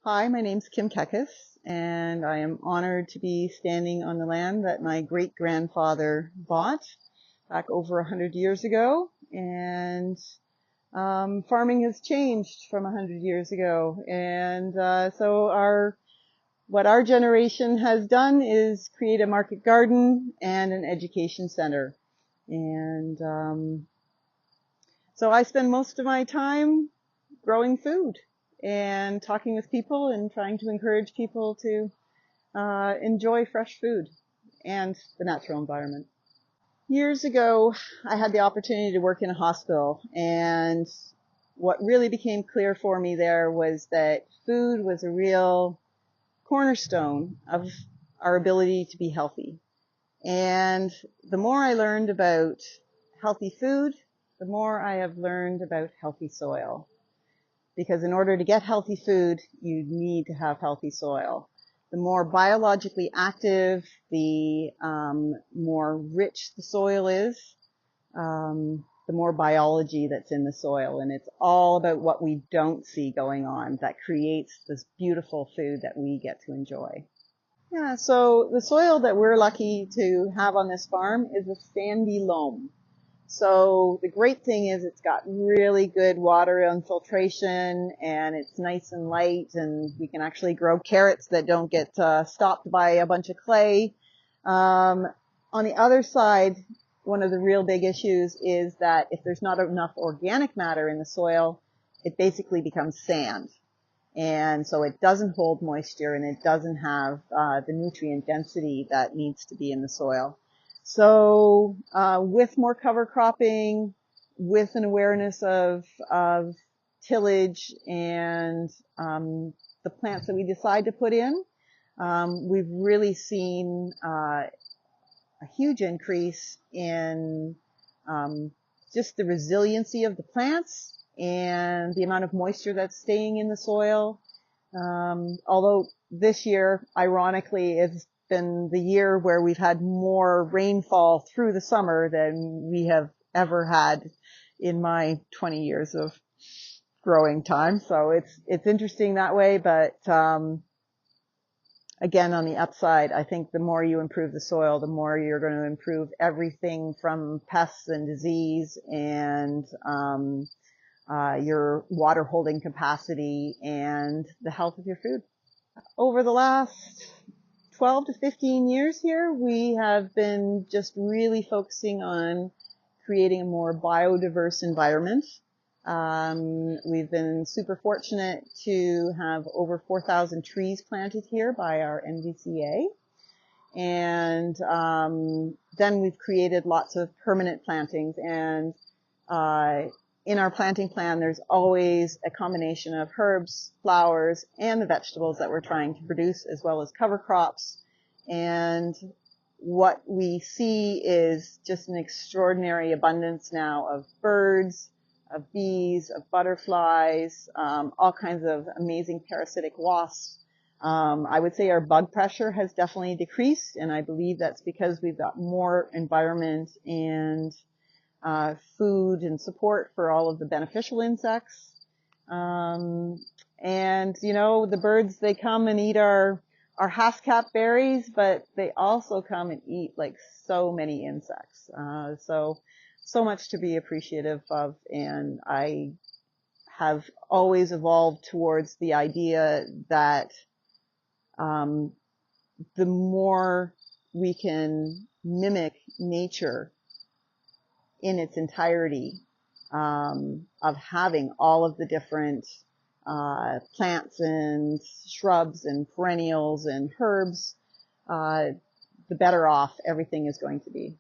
Hi, my name's Kim Keckes, and I am honored to be standing on the land that my great-grandfather bought back over 100 years ago. And farming has changed from 100 years ago. And so what our generation has done is create a market garden and an education center. And so I spend most of my time growing food and talking with people and trying to encourage people to enjoy fresh food and the natural environment. Years ago, I had the opportunity to work in a hospital, and what really became clear for me there was that food was a real cornerstone of our ability to be healthy. And the more I learned about healthy food, the more I have learned about healthy soil. Because in order to get healthy food, you need to have healthy soil. The more biologically active, the more rich the soil is, the more biology that's in the soil. And it's all about what we don't see going on that creates this beautiful food that we get to enjoy. Yeah, so the soil that we're lucky to have on this farm is a sandy loam. So the great thing is it's got really good water infiltration, and it's nice and light, and we can actually grow carrots that don't get stopped by a bunch of clay. On the other side, one of the real big issues is that if there's not enough organic matter in the soil, it basically becomes sand. And so it doesn't hold moisture, and it doesn't have the nutrient density that needs to be in the soil. So with more cover cropping, with an awareness of tillage and the plants that we decide to put in, we've really seen a huge increase in just the resiliency of the plants and the amount of moisture that's staying in the soil. Although this year, ironically, is been the year where we've had more rainfall through the summer than we have ever had in my 20 years of growing time. So it's interesting that way. But again, on the upside, I think the more you improve the soil, the more you're going to improve everything from pests and disease and your water holding capacity and the health of your food. Over the last 12 to 15 years here, we have been just really focusing on creating a more biodiverse environment. We've been super fortunate to have over 4,000 trees planted here by our NVCA. And then we've created lots of permanent plantings. And in our planting plan, there's always a combination of herbs, flowers, and the vegetables that we're trying to produce, as well as cover crops. And what we see is just an extraordinary abundance now of birds, of bees, of butterflies, all kinds of amazing parasitic wasps. I would say our bug pressure has definitely decreased, and I believe that's because we've got more environment and food and support for all of the beneficial insects. And, you know, the birds, they come and eat our half-cap berries, but they also come and eat like so many insects. So much to be appreciative of. And I have always evolved towards the idea that the more we can mimic nature in its entirety, of having all of the different plants and shrubs and perennials and herbs, the better off everything is going to be.